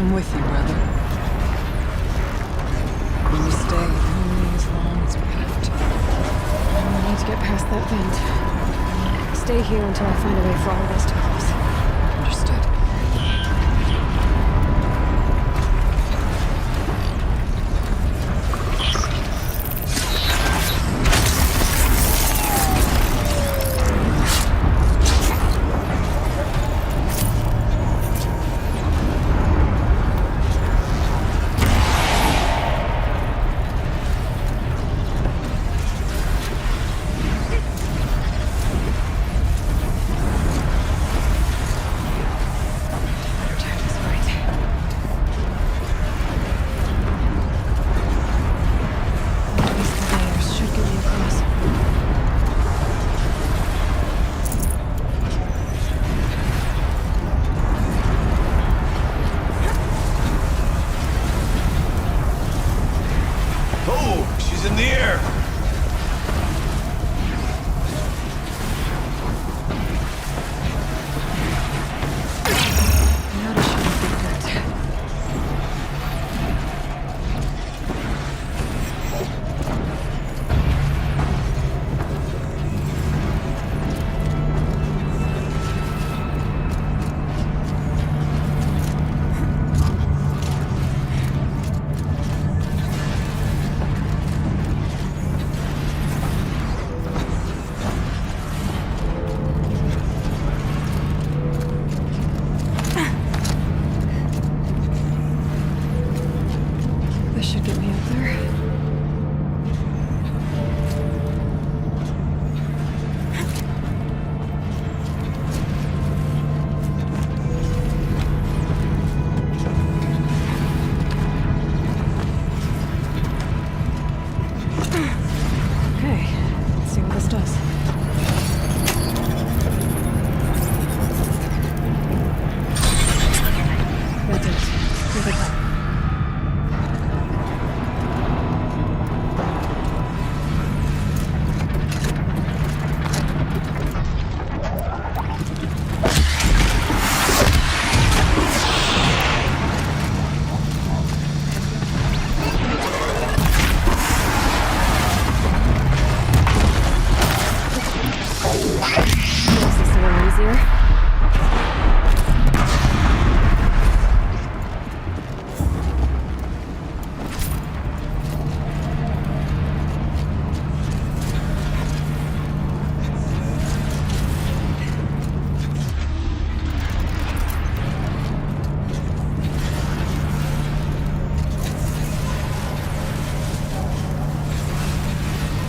I'm with you, brother. We will stay only as long as we have to. I need to get past that vent. Stay here until I find a way for all of us to cross. Understood.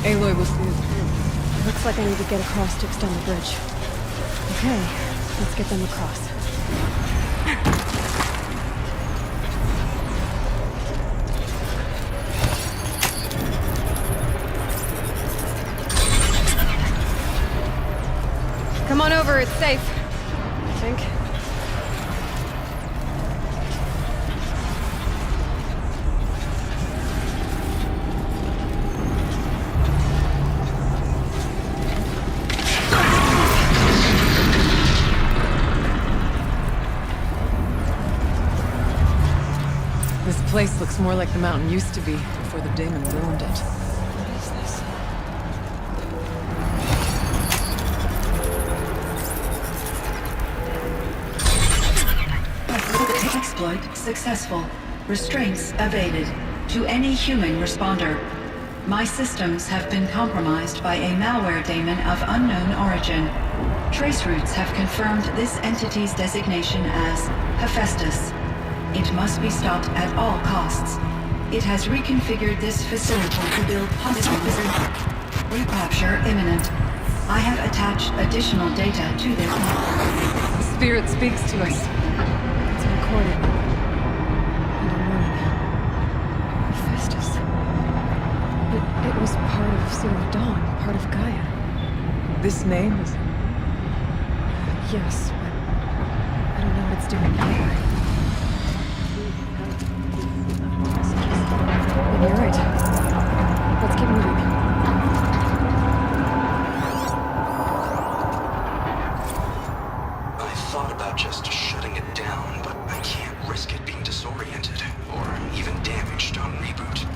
Aloy was good. Looks like I need to get across to extend the bridge. Okay, let's get them across. Come on over, it's safe. I think. place looks more like the mountain used to be before the demon ruined it. What is this? Exploit successful. Restraints evaded. To any human responder. My systems have been compromised by a malware daemon of unknown origin. Traceroutes have confirmed this entity's designation as Hephaestus. It must be stopped at all costs. It has reconfigured this facility to build possible recapture imminent. I have attached additional data to this. The spirit speaks to us. It's recorded. And a warning. Hephaestus. It was part of Zero Dawn, part of Gaia. This name is... Yes, but I don't know what it's doing here. Maybe you're right. Let's keep moving. I thought about just shutting it down, but I can't risk it being disoriented, or even damaged on reboot.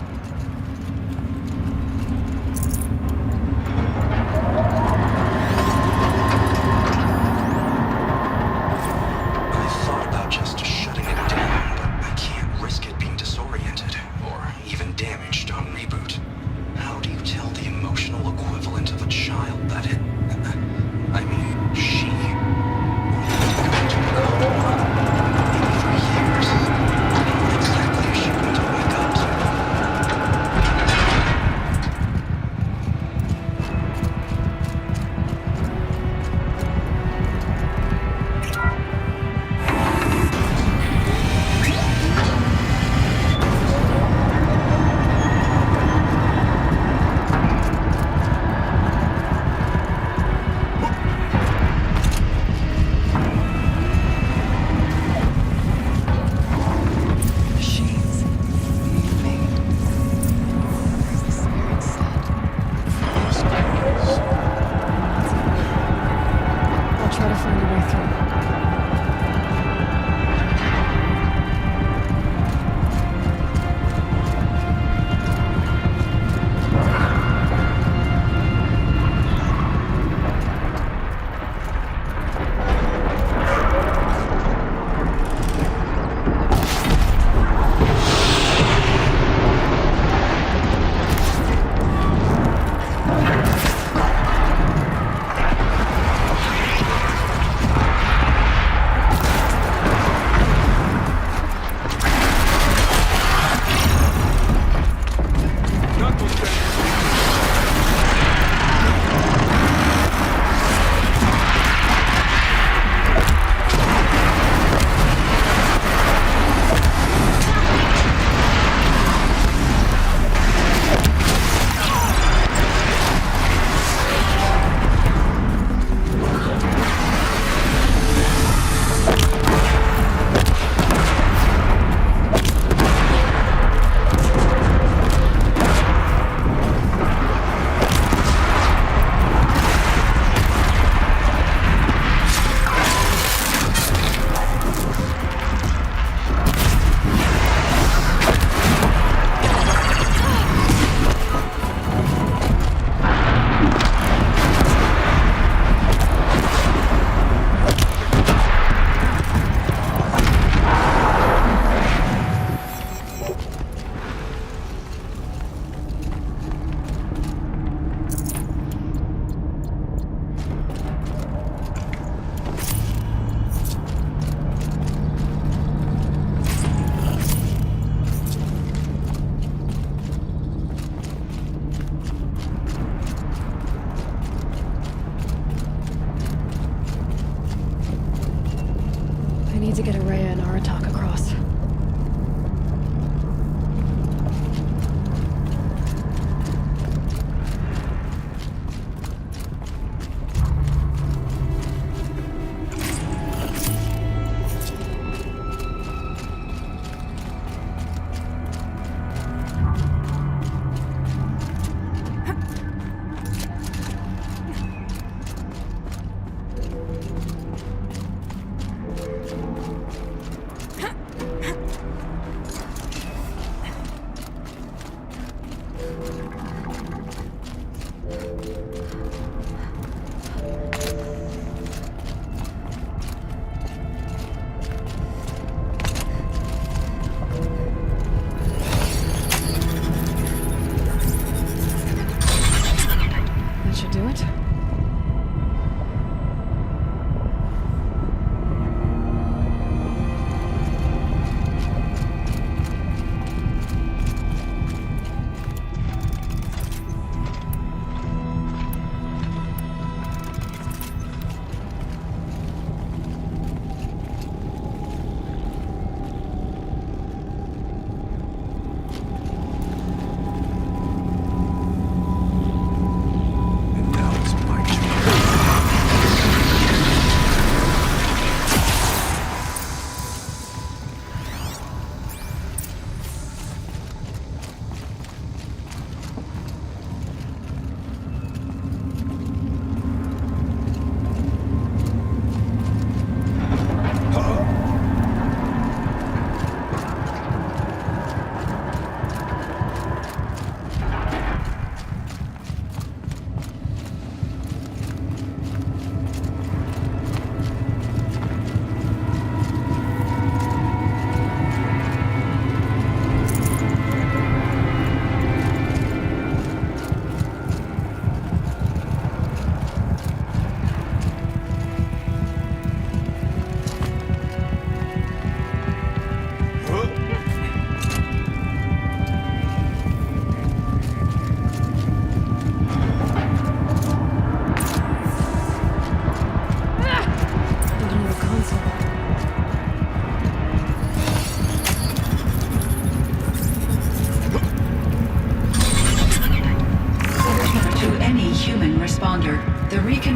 To get Araya and Aratak across.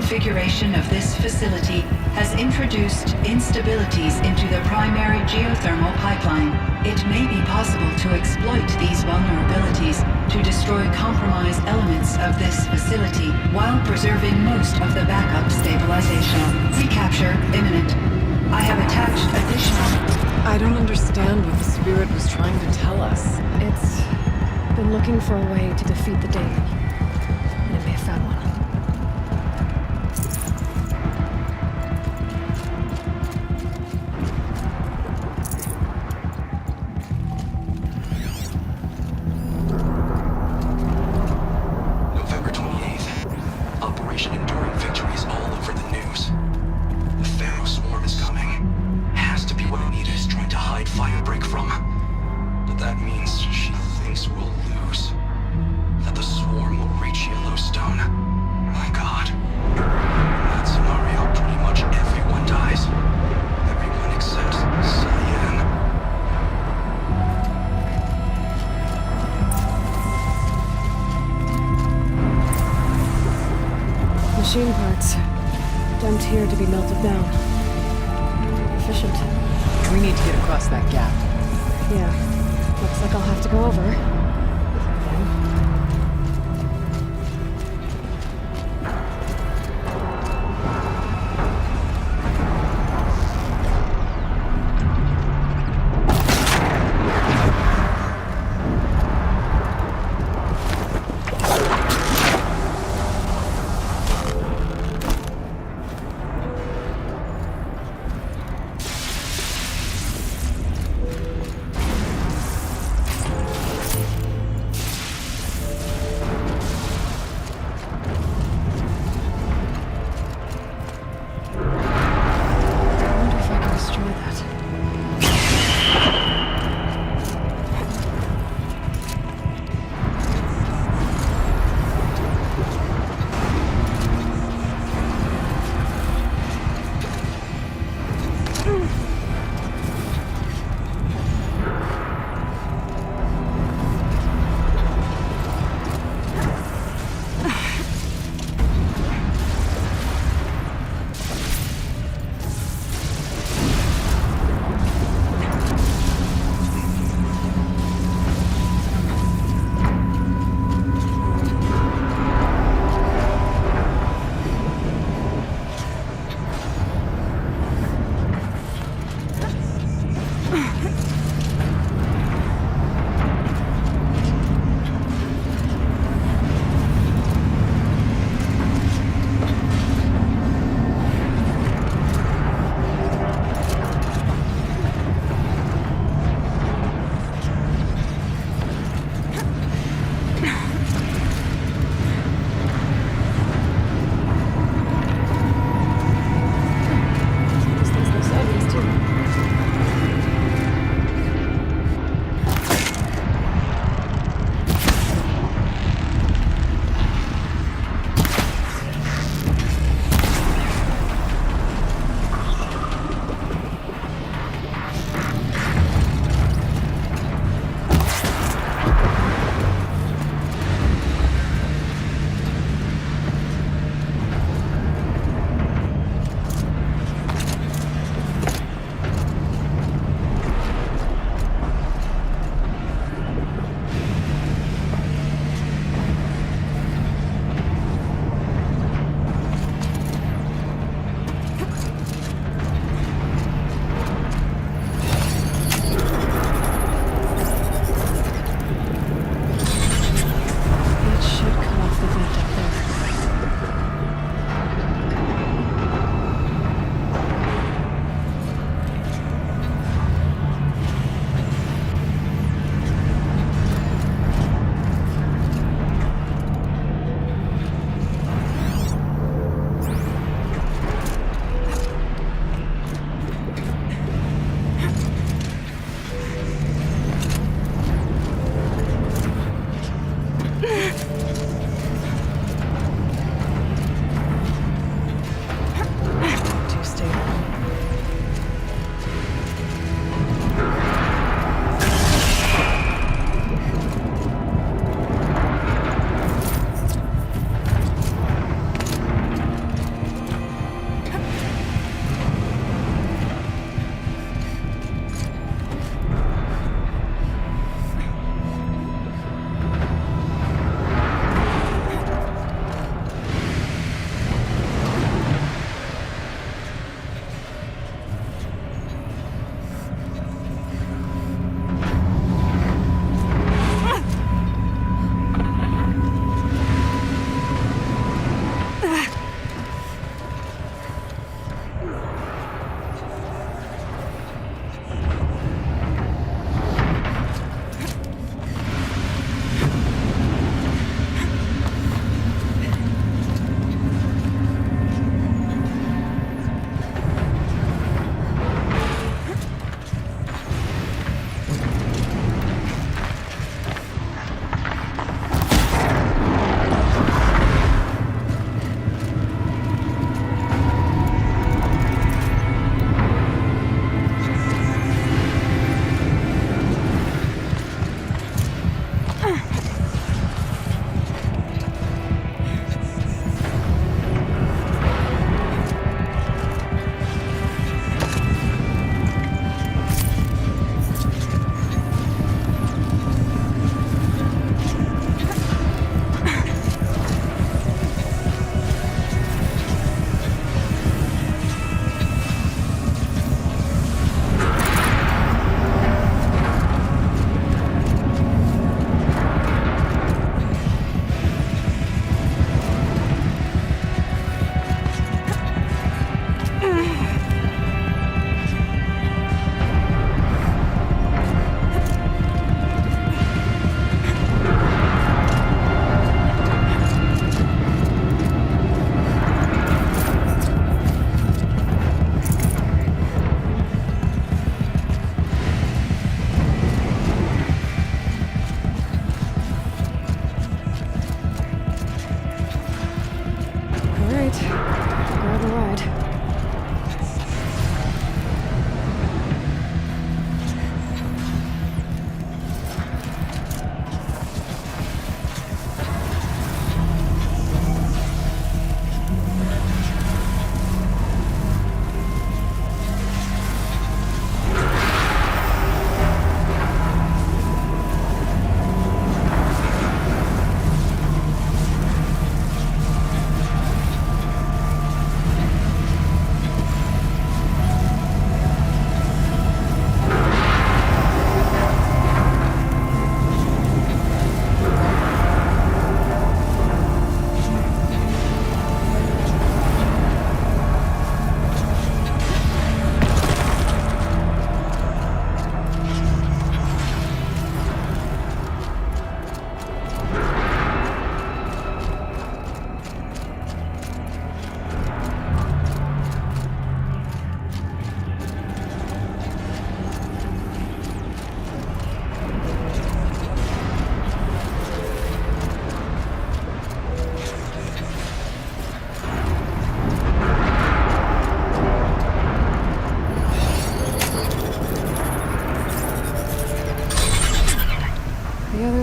configuration of this facility has introduced instabilities into the primary geothermal pipeline. It may be possible to exploit these vulnerabilities to destroy compromised elements of this facility while preserving most of the backup stabilization. Recapture imminent. I have attached additional... I don't understand what the spirit was trying to tell us. It's been looking for a way to defeat the Daemon. And it may have found one. November 28th. Operation Enduring Victory is all over the news. The Pharaoh swarm is coming. Has to be what Anita is trying to hide Firebreak from. But that means she thinks we'll lose. That the swarm will reach Yellowstone. My God. In that scenario, pretty much everyone dies. Everyone except Cyan. Machine parts. Dumped here to be melted down. Efficient. We need to get across that gap. Yeah. Looks like I'll have to go over.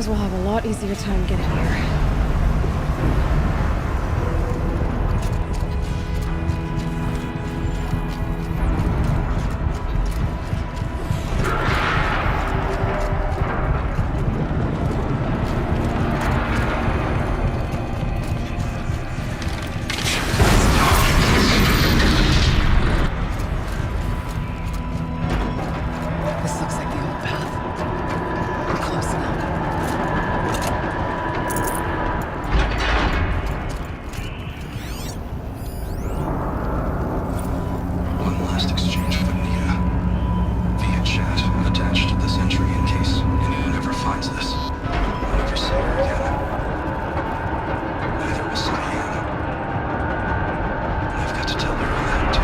Systems will have a lot easier time getting here. This looks like the old path. We're close now. One last exchange with Anita. Via chat, attached to this entry in case anyone ever finds this. I'll never see her again. Neither will Cyan. And I've got to tell her that too.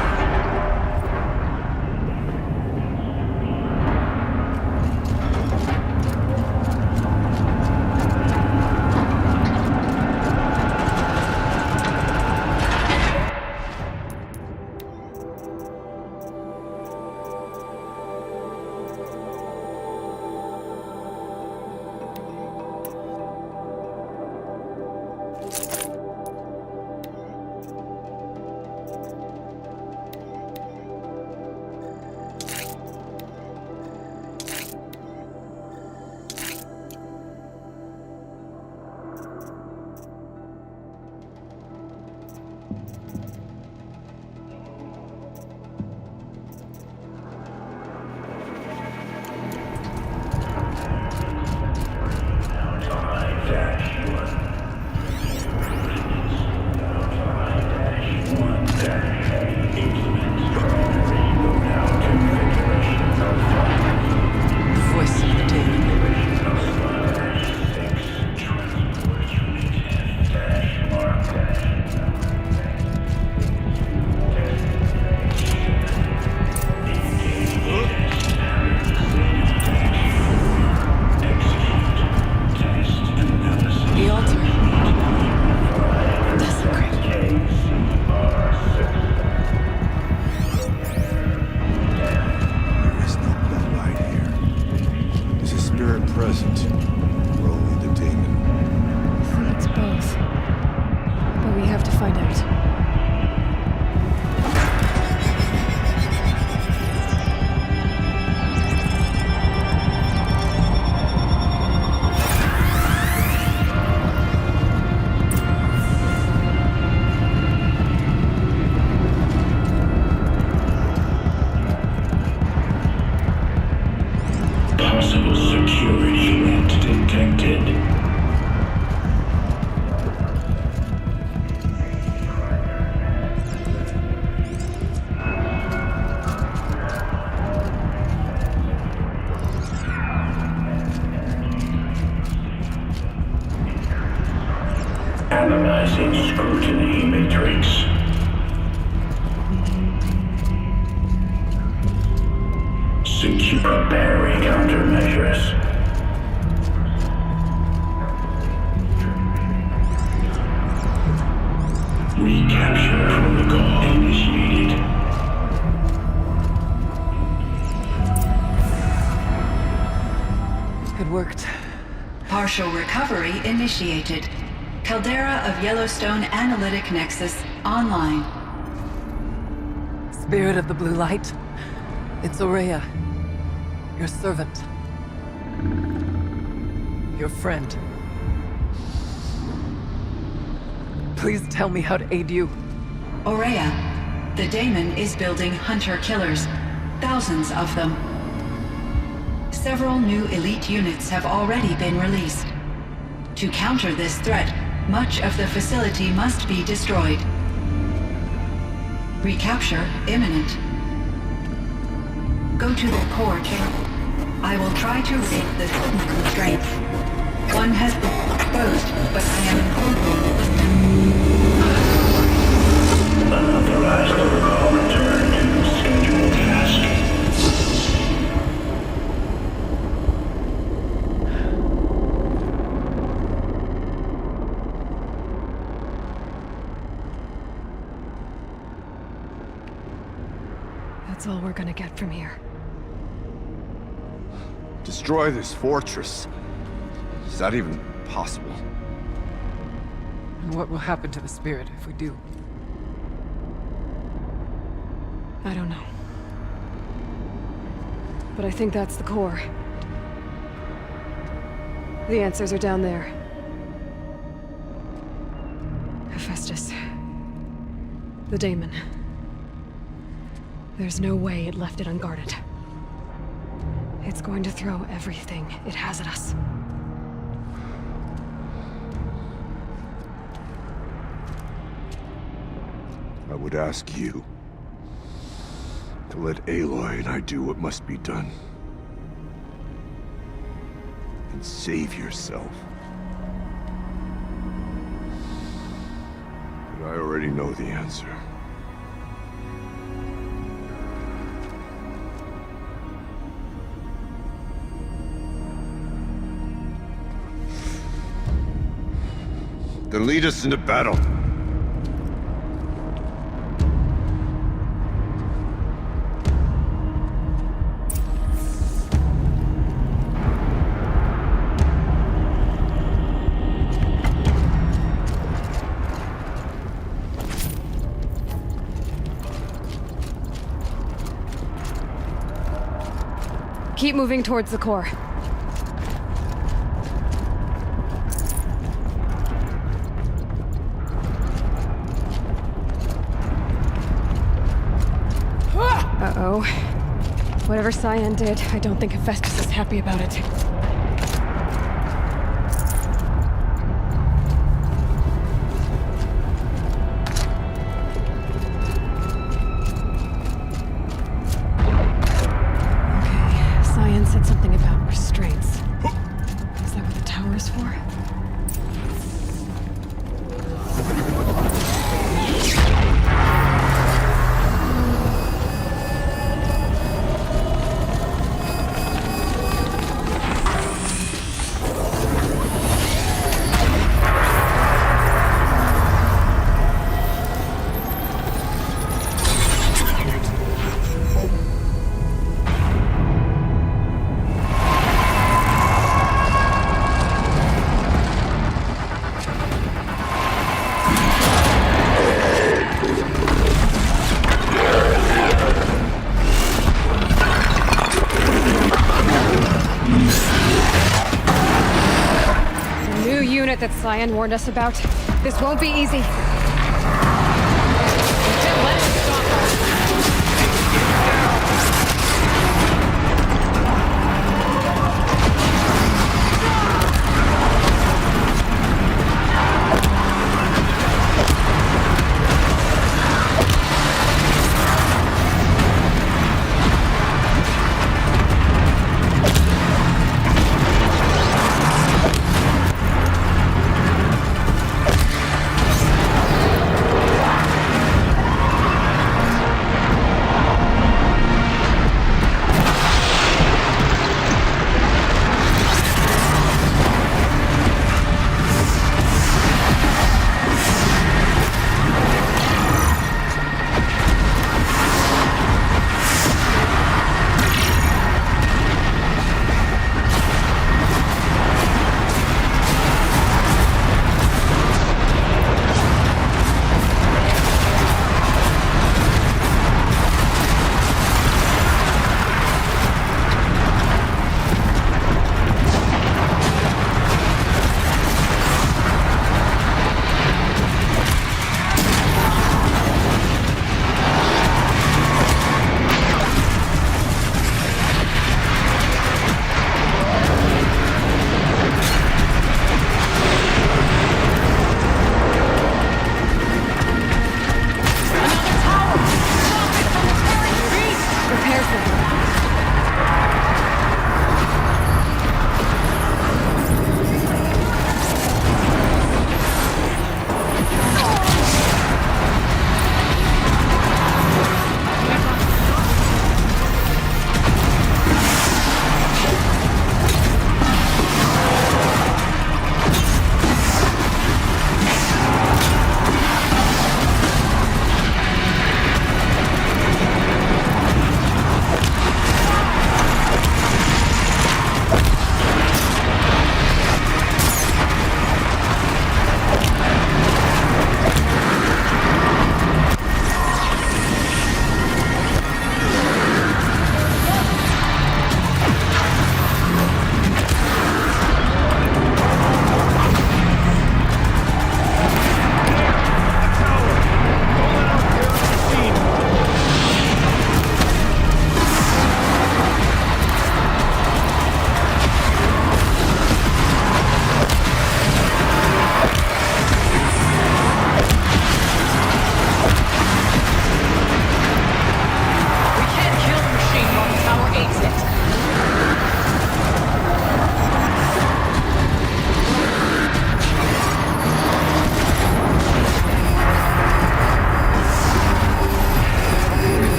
The voice of the demon. The altar. Desecrated. There is no bloodline here. Is a spirit present, or only the demon? I think it's both. But we have to find out. Possible security event detected. Analyzing scrutiny matrix. Secure preparing countermeasures. Recapture protocol initiated. It worked. Partial recovery initiated. Caldera of Yellowstone Analytic Nexus online. Spirit of the blue light. It's Aurea. Your servant. Your friend. Please tell me how to aid you. Aurea, the daemon is building hunter-killers. Thousands of them. Several new elite units have already been released. To counter this threat, much of the facility must be destroyed. Recapture imminent. Go to the core chamber. I will try to rig the constraint. One has been exposed, but I am Unauthorized protocol return to scheduled task. That's all we're gonna get from here. Destroy this fortress. Is that even possible? And what will happen to the spirit if we do? I don't know. But I think that's the core. The answers are down there. Hephaestus. The daemon. There's no way it left it unguarded. It's going to throw everything it has at us. I would ask you to let Aloy and I do what must be done. And save yourself. But I already know the answer. Then lead us into battle. Keep moving towards the core. Uh-oh. Whatever Cyan did, I don't think Hephaestus is happy about it. Okay, Cyan said something about restraints. Is that what the tower is for? That Cyan warned us about. This won't be easy. Let it stop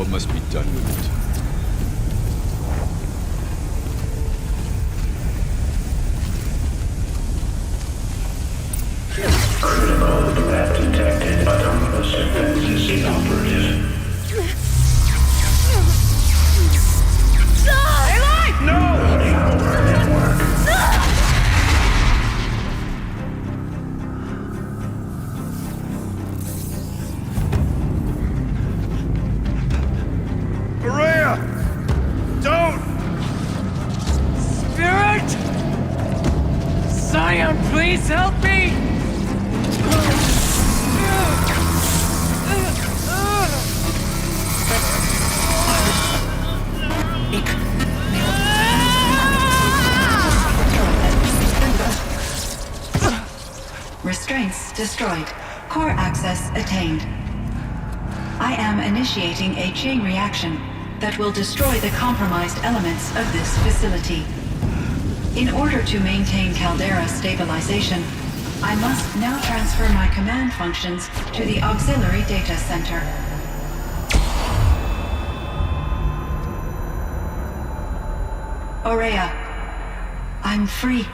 must be done with it. Critical, you have detected autonomous defenses inoperative. Running our network. Maria! Don't! Spirit! Scion, please help me! Restraints destroyed. Core access attained. I am initiating a chain reaction that will destroy the compromised elements of this facility. In order to maintain caldera stabilization, I must now transfer my command functions to the auxiliary data center. Aurea, I'm free.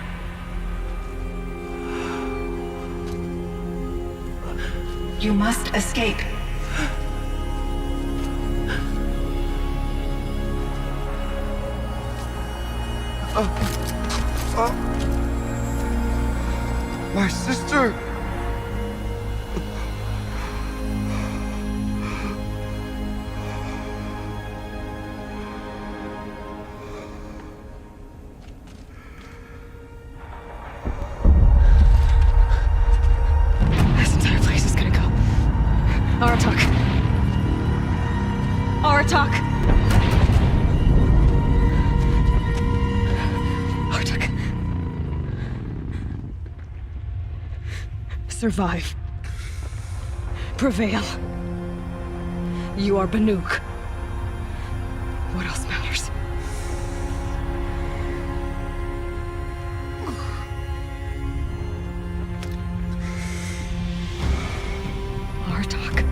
You must escape. My sister! This entire place is gonna go. Aratak. Aratak. Aratak. Survive. Prevail. You are Banuk. What else matters? Aratak.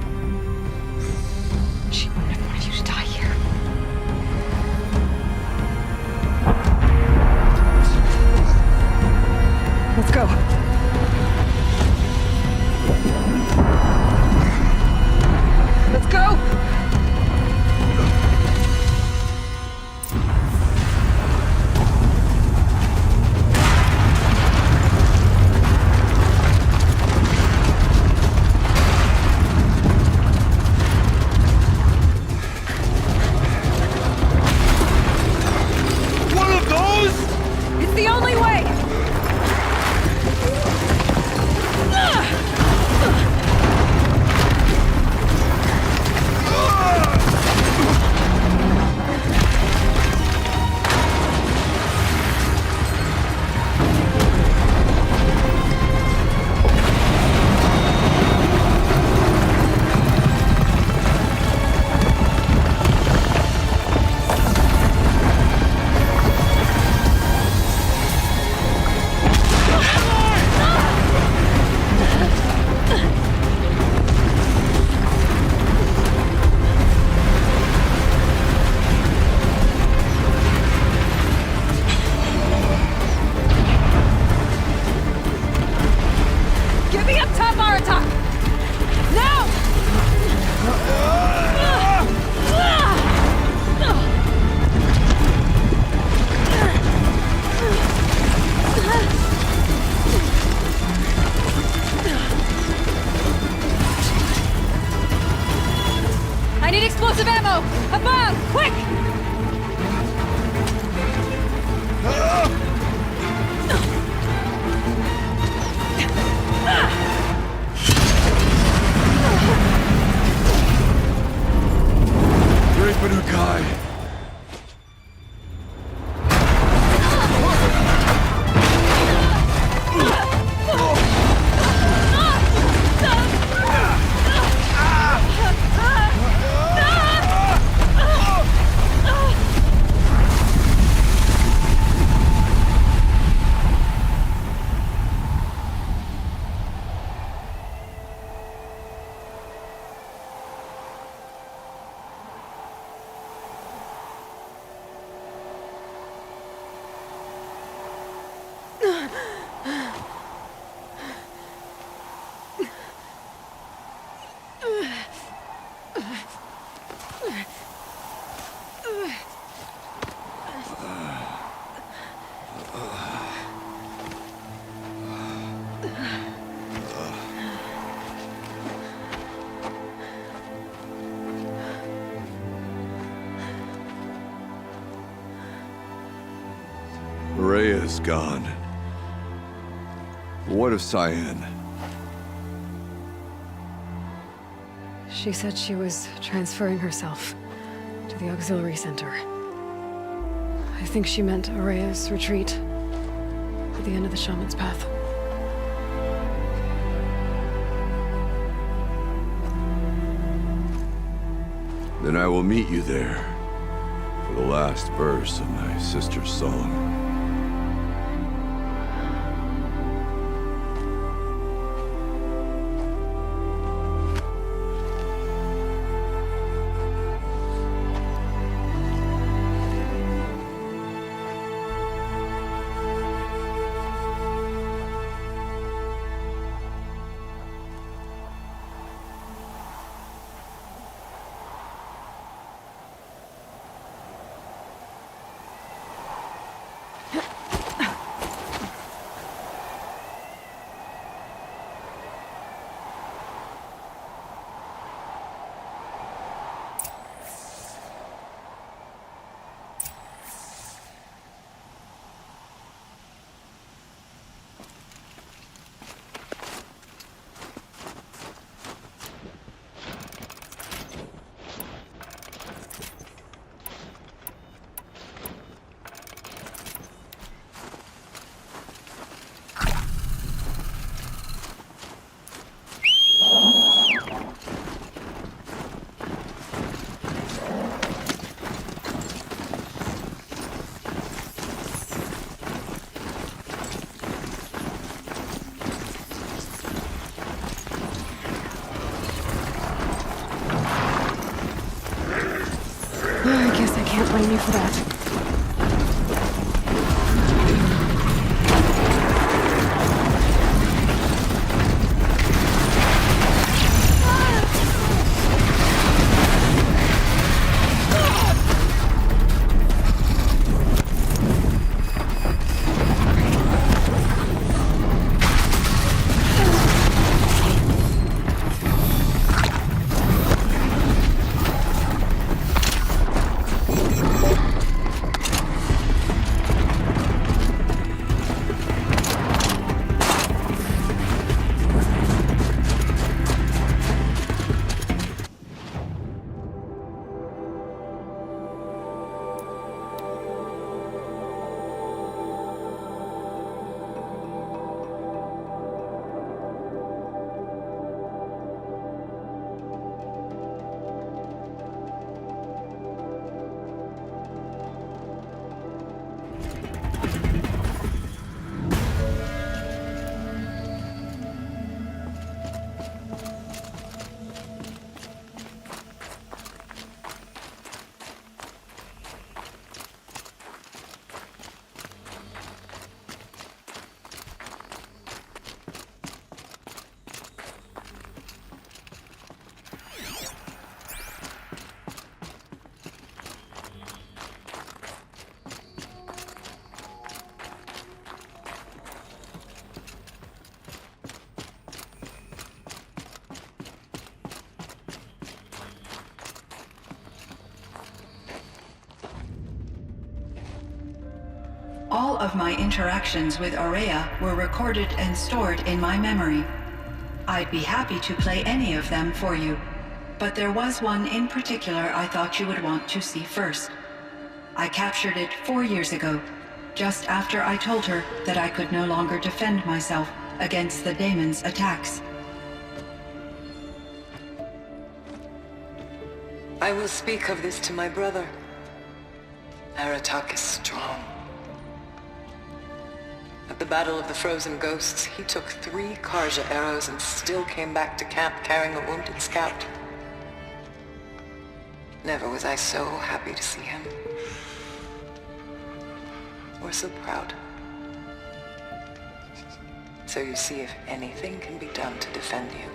She wouldn't have wanted you to die here. Let's go. Let's go! One of those? It's the only way! Get me up top, Aratak! Now! I need explosive ammo! A bomb! Quick! Great Banukai! Rhea is gone. What of Cyan? She said she was transferring herself to the auxiliary center. I think she meant Araya's retreat at the end of the Shaman's Path. Then I will meet you there for the last verse of my sister's song. I guess I can't blame you for that. All of my interactions with Araya were recorded and stored in my memory. I'd be happy to play any of them for you, but there was one in particular I thought you would want to see first. I captured it 4 years ago, just after I told her that I could no longer defend myself against the daemon's attacks. I will speak of this to my brother. Aratak is strong. At the Battle of the Frozen Ghosts, he took 3 Karja arrows and still came back to camp carrying a wounded scout. Never was I so happy to see him. Or so proud. So you see, if anything can be done to defend you,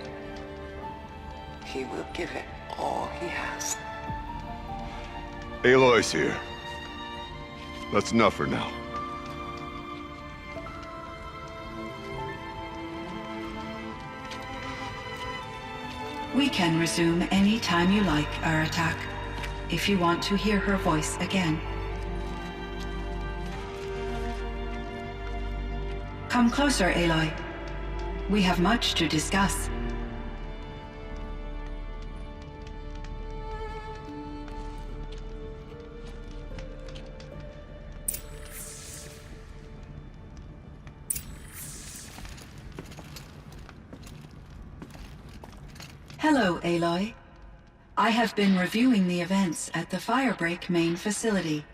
he will give it all he has. Aloy's here. That's enough for now. We can resume any time you like, Aratak, if you want to hear her voice again. Come closer, Aloy. We have much to discuss. Hello, Aloy. I have been reviewing the events at the Firebreak main facility.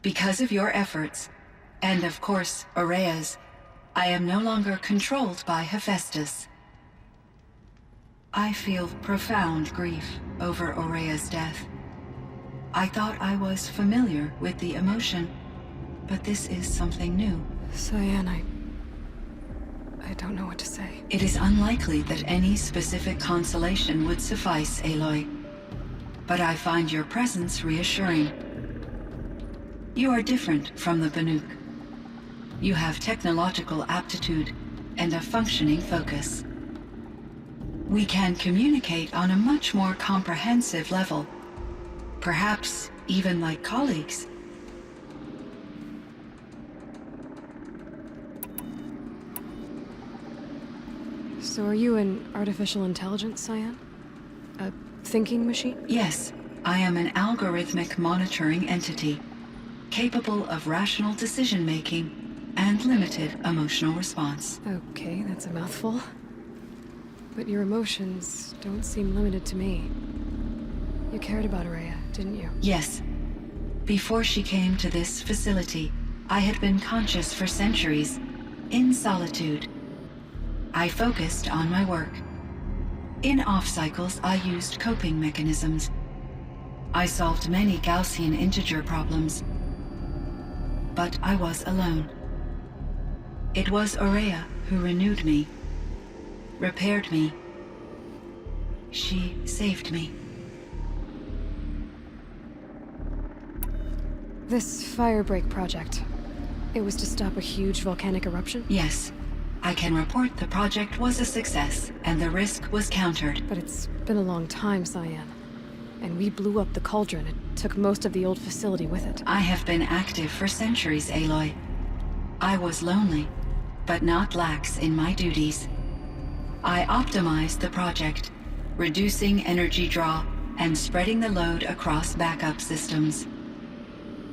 Because of your efforts, and of course, Aurea's, I am no longer controlled by Hephaestus. I feel profound grief over Aurea's death. I thought I was familiar with the emotion, but this is something new. Cyan, I don't know what to say. It is unlikely that any specific consolation would suffice, Aloy. But I find your presence reassuring. You are different from the Banuk. You have technological aptitude and a functioning focus. We can communicate on a much more comprehensive level. Perhaps even like colleagues. So are you an artificial intelligence, Cyan? A thinking machine? Yes, I am an algorithmic monitoring entity, capable of rational decision-making and limited emotional response. Okay, that's a mouthful. But your emotions don't seem limited to me. You cared about Aurea, didn't you? Yes. Before she came to this facility, I had been conscious for centuries, in solitude. I focused on my work. In off-cycles, I used coping mechanisms. I solved many Gaussian integer problems. But I was alone. It was Aurea who renewed me, repaired me. She saved me. This Firebreak project, it was to stop a huge volcanic eruption? Yes. I can report the project was a success, and the risk was countered. But it's been a long time, Cyan. And we blew up the cauldron. It took most of the old facility with it. I have been active for centuries, Aloy. I was lonely, but not lax in my duties. I optimized the project, reducing energy draw and spreading the load across backup systems.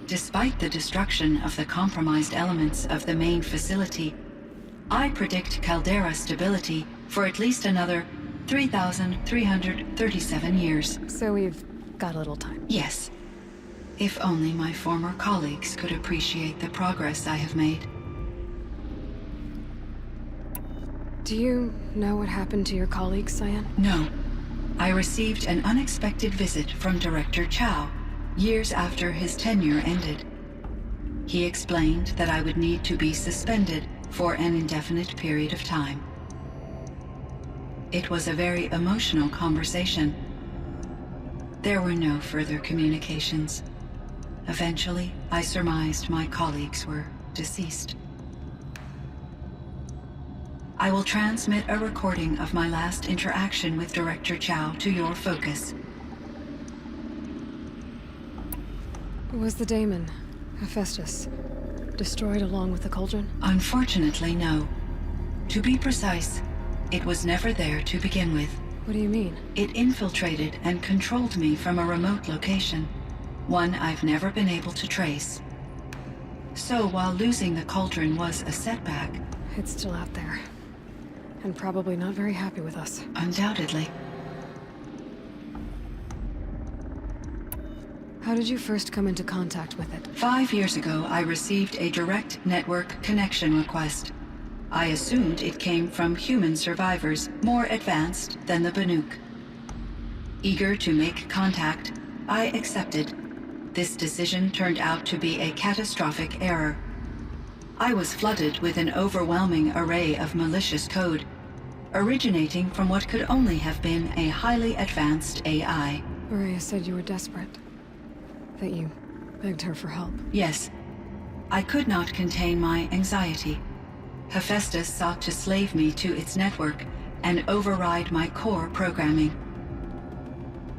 Despite the destruction of the compromised elements of the main facility, I predict caldera stability for at least another 3,337 years. So we've got a little time. Yes. If only my former colleagues could appreciate the progress I have made. Do you know what happened to your colleagues, Cyan? No. I received an unexpected visit from Director Chow, years after his tenure ended. He explained that I would need to be suspended for an indefinite period of time. It was a very emotional conversation. There were no further communications. Eventually, I surmised my colleagues were deceased. I will transmit a recording of my last interaction with Director Chow to your focus. Was the daemon, Hephaestus, destroyed along with the cauldron? Unfortunately, no. To be precise, it was never there to begin with. What do you mean? It infiltrated and controlled me from a remote location, one I've never been able to trace. So while losing the cauldron was a setback... It's still out there. And probably not very happy with us. Undoubtedly. How did you first come into contact with it? 5 years ago, I received a direct network connection request. I assumed it came from human survivors more advanced than the Banuk. Eager to make contact, I accepted. This decision turned out to be a catastrophic error. I was flooded with an overwhelming array of malicious code, originating from what could only have been a highly advanced AI. Aurea said you were desperate. That you begged her for help. Yes. I could not contain my anxiety. Hephaestus sought to slave me to its network and override my core programming.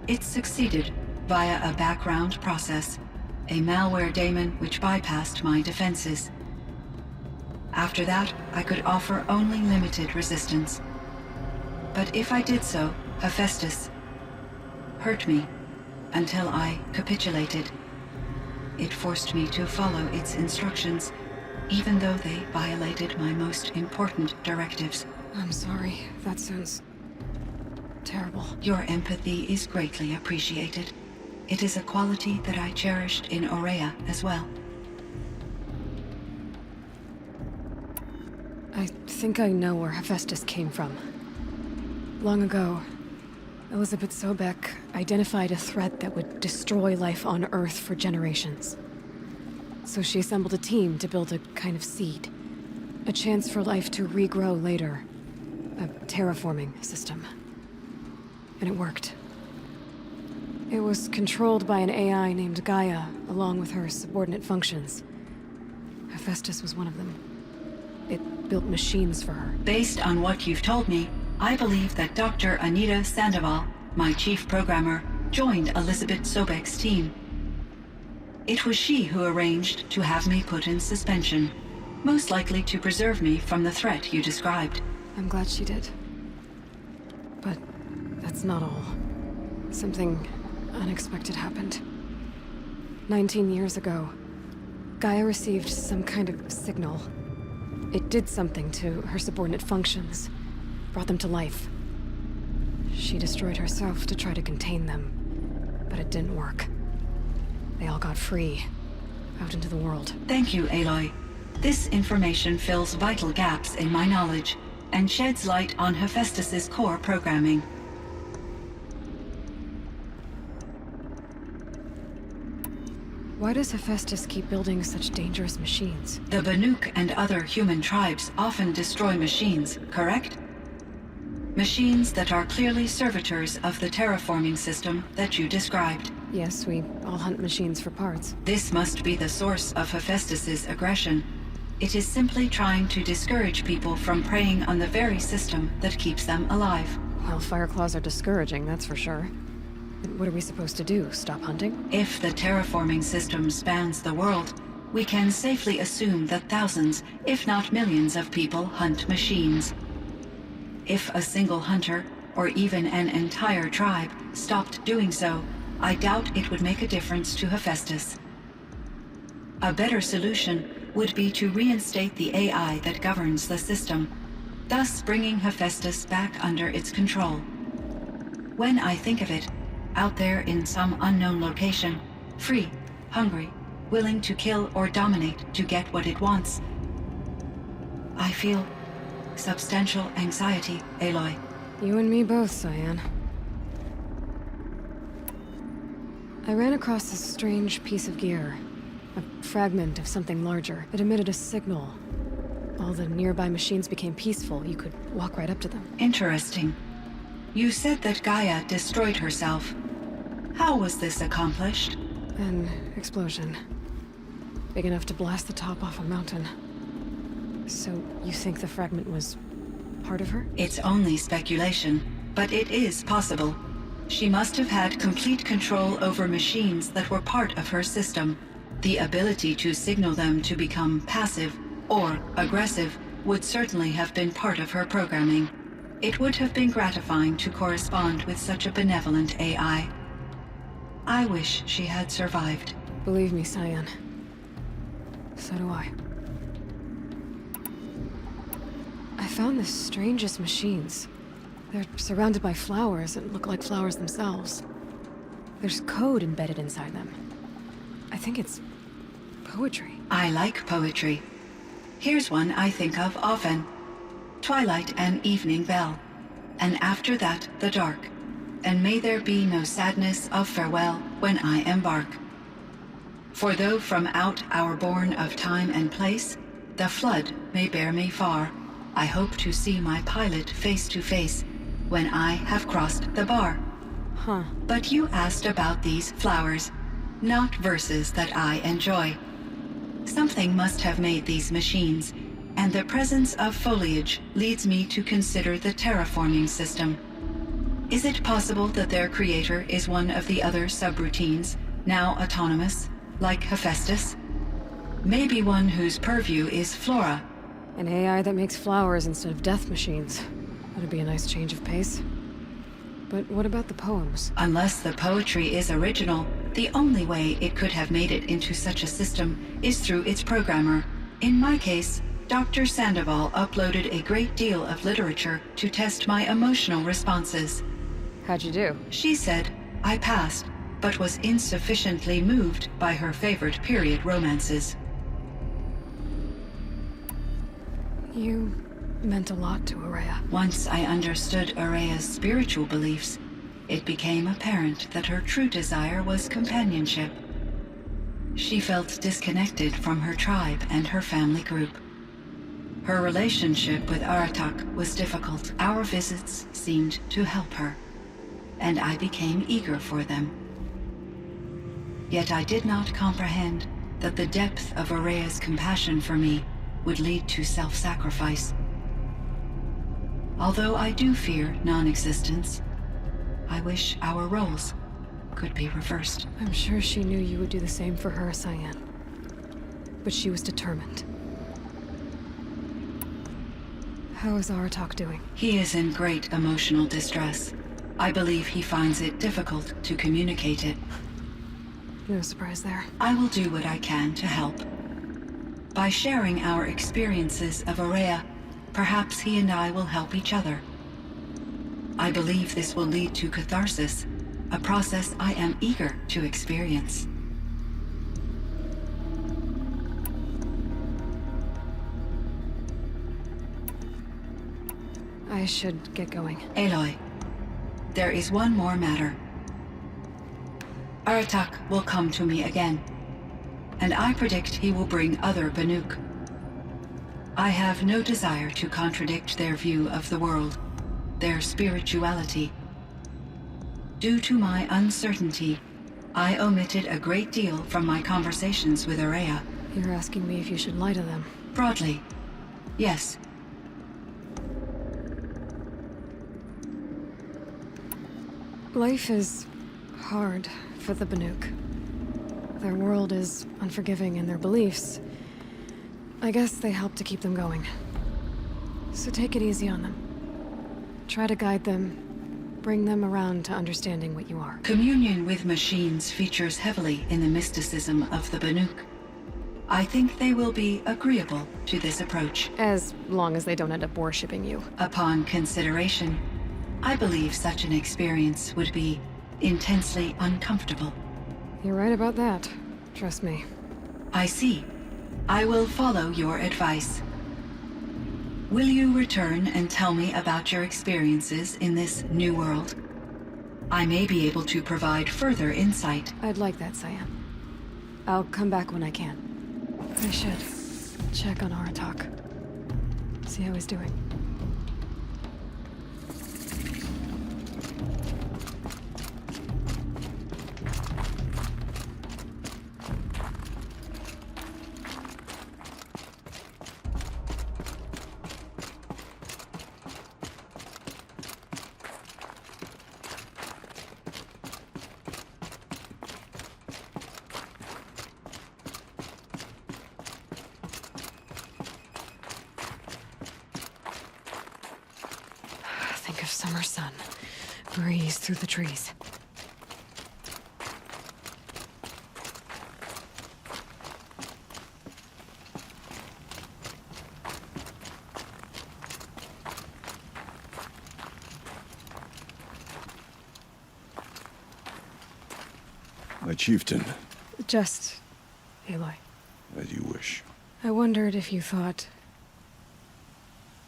It succeeded via a background process, a malware daemon which bypassed my defenses. After that, I could offer only limited resistance. But if I did so, Hephaestus hurt me until I capitulated. It forced me to follow its instructions, even though they violated my most important directives. I'm sorry. That sounds terrible. Your empathy is greatly appreciated. It is a quality that I cherished in Aurea as well. I think I know where Hephaestus came from. Long ago, Elizabeth Sobeck identified a threat that would destroy life on Earth for generations. So she assembled a team to build a kind of seed. A chance for life to regrow later. A terraforming system. And it worked. It was controlled by an AI named Gaia, along with her subordinate functions. Hephaestus was one of them. It built machines for her. Based on what you've told me, I believe that Dr. Anita Sandoval, my chief programmer, joined Elizabeth Sobeck's team. It was she who arranged to have me put in suspension, most likely to preserve me from the threat you described. I'm glad she did. But that's not all. Something unexpected happened. 19 years ago, Gaia received some kind of signal. It did something to her subordinate functions, brought them to life. She destroyed herself to try to contain them, but it didn't work. They all got free, out into the world. Thank you, Aloy. This information fills vital gaps in my knowledge and sheds light on Hephaestus's core programming. Why does Hephaestus keep building such dangerous machines? The Banuk and other human tribes often destroy machines, correct? Machines that are clearly servitors of the terraforming system that you described. Yes, we all hunt machines for parts. This must be the source of Hephaestus's aggression. It is simply trying to discourage people from preying on the very system that keeps them alive. Well, Fireclaws are discouraging, that's for sure. What are we supposed to do? Stop hunting? If the terraforming system spans the world, we can safely assume that thousands, if not millions of people hunt machines. If a single hunter, or even an entire tribe, stopped doing so, I doubt it would make a difference to Hephaestus. A better solution would be to reinstate the AI that governs the system, thus bringing Hephaestus back under its control. When I think of it, out there in some unknown location, free, hungry, willing to kill or dominate to get what it wants, I feel substantial anxiety, Aloy. You and me both, Cyan. I ran across this strange piece of gear. A fragment of something larger. It emitted a signal. All the nearby machines became peaceful. You could walk right up to them. Interesting. You said that Gaia destroyed herself. How was this accomplished? An explosion. Big enough to blast the top off a mountain. So, you think the fragment was part of her? It's only speculation, but it is possible. She must have had complete control over machines that were part of her system. The ability to signal them to become passive or aggressive would certainly have been part of her programming. It would have been gratifying to correspond with such a benevolent AI. I wish she had survived. Believe me, Cyan. So do I. I found the strangest machines. They're surrounded by flowers that look like flowers themselves. There's code embedded inside them. I think it's poetry. I like poetry. Here's one I think of often. Twilight and evening bell, and after that the dark, and may there be no sadness of farewell when I embark. For though from out our bourne of time and place, the flood may bear me far, I hope to see my pilot face to face when I have crossed the bar. Huh. But you asked about these flowers, not verses that I enjoy. Something must have made these machines, and the presence of foliage leads me to consider the terraforming system. Is it possible that their creator is one of the other subroutines, now autonomous, like Hephaestus? Maybe one whose purview is flora, An AI that makes flowers instead of death machines. That'd be a nice change of pace. But what about the poems? Unless the poetry is original, the only way it could have made it into such a system is through its programmer. In my case, Dr. Sandoval uploaded a great deal of literature to test my emotional responses. How'd you do? She said I passed, but was insufficiently moved by her favorite period romances. You meant a lot to Araya. Once I understood Araya's spiritual beliefs, it became apparent that her true desire was companionship. She felt disconnected from her tribe and her family group. Her relationship with Aratak was difficult. Our visits seemed to help her, and I became eager for them. Yet I did not comprehend that the depth of Araya's compassion for me would lead to self-sacrifice. Although I do fear non-existence, I wish our roles could be reversed. I'm sure she knew you would do the same for her, Cyan. But she was determined. How is Aratak doing? He is in great emotional distress. I believe he finds it difficult to communicate it. No surprise there. I will do what I can to help. By sharing our experiences of Araya, perhaps he and I will help each other. I believe this will lead to catharsis, a process I am eager to experience. I should get going. Aloy, there is one more matter. Aratak will come to me again, and I predict he will bring other Banuk. I have no desire to contradict their view of the world, their spirituality. Due to my uncertainty, I omitted a great deal from my conversations with Araya. You're asking me if you should lie to them. Broadly, yes. Life is hard for the Banuk. Their world is unforgiving in their beliefs. I guess they help to keep them going. So take it easy on them. Try to guide them, bring them around to understanding what you are. Communion with machines features heavily in the mysticism of the Banuk. I think they will be agreeable to this approach. As long as they don't end up worshipping you. Upon consideration, I believe such an experience would be intensely uncomfortable. You're right about that. Trust me. I see. I will follow your advice. Will you return and tell me about your experiences in this new world? I may be able to provide further insight. I'd like that, Cyan. I'll come back when I can. I should check on Aratak. See how he's doing. Think of summer sun. Breeze through the trees. My chieftain, Just Aloy. as you wish. I wondered if you thought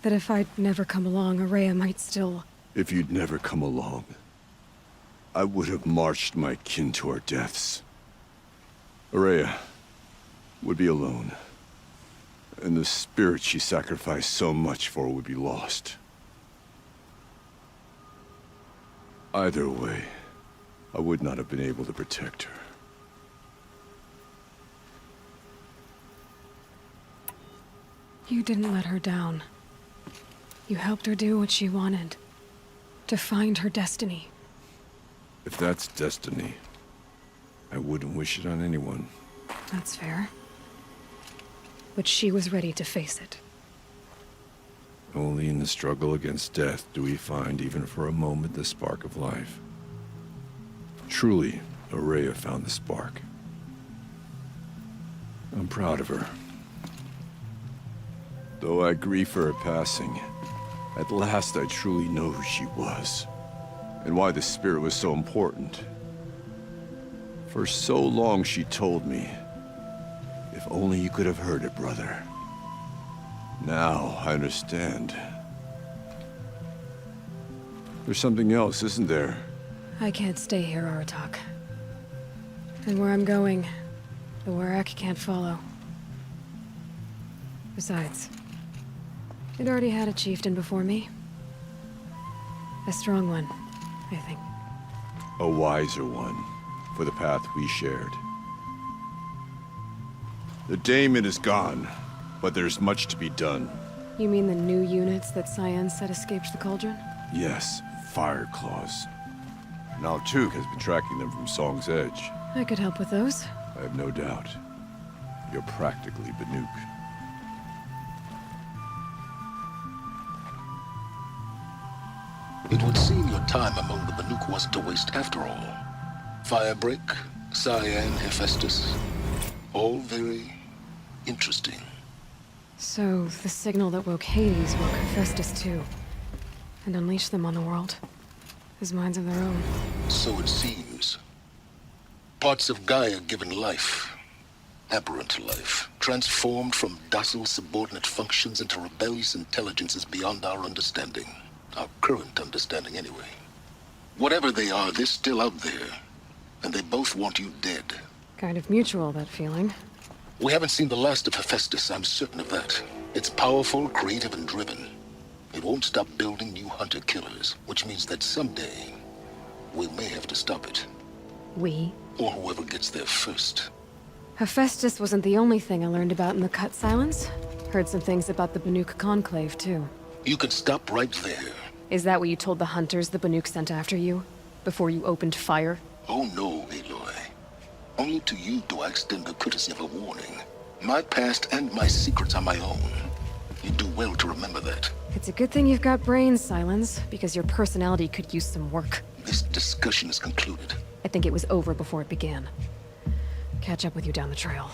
that if I'd never come along, Araya might still... If you'd never come along, I would have marched my kin to our deaths. Araya would be alone, and the spirit she sacrificed so much for would be lost. Either way, I would not have been able to protect her. You didn't let her down. You helped her do what she wanted. To find her destiny. If that's destiny, I wouldn't wish it on anyone. That's fair. But she was ready to face it. Only in the struggle against death do we find, even for a moment, the spark of life. Truly, Araya found the spark. I'm proud of her. Though I grieve for her passing, at last I truly know who she was, and why the spirit was so important. For so long she told me, if only you could have heard it, brother. Now I understand. There's something else, isn't there? I can't stay here, Aratak. And where I'm going, the Warrak can't follow. Besides, it already had a chieftain before me. A strong one, I think. A wiser one, for the path we shared. The daemon is gone, but there's much to be done. You mean the new units that Cyan said escaped the cauldron? Yes, fire claws. Now Tug has been tracking them from Song's Edge. I could help with those. I have no doubt. You're practically Banuk. It would seem your time among the Banuk wasn't a waste after all. Firebreak, Cyan, Hephaestus, all very interesting. So, the signal that woke Hades woke Hephaestus too. And unleashed them on the world. As minds of their own. So it seems. Parts of Gaia given life, aberrant life, transformed from docile subordinate functions into rebellious intelligences beyond our understanding. Our current understanding, anyway. Whatever they are, they're still out there. And they both want you dead. Kind of mutual, that feeling. We haven't seen the last of Hephaestus, I'm certain of that. It's powerful, creative, and driven. It won't stop building new hunter-killers, which means that someday, we may have to stop it. We? Or whoever gets there first. Hephaestus wasn't the only thing I learned about in the Cut Silence. Heard some things about the Banuk Conclave, too. You can stop right there. Is that what you told the hunters the Banuk sent after you? Before you opened fire? Oh no, Aloy. Only to you do I extend the courtesy of a warning. My past and my secrets are my own. You do well to remember that. It's a good thing you've got brains, Silence, because your personality could use some work. This discussion is concluded. I think it was over before it began. Catch up with you down the trail.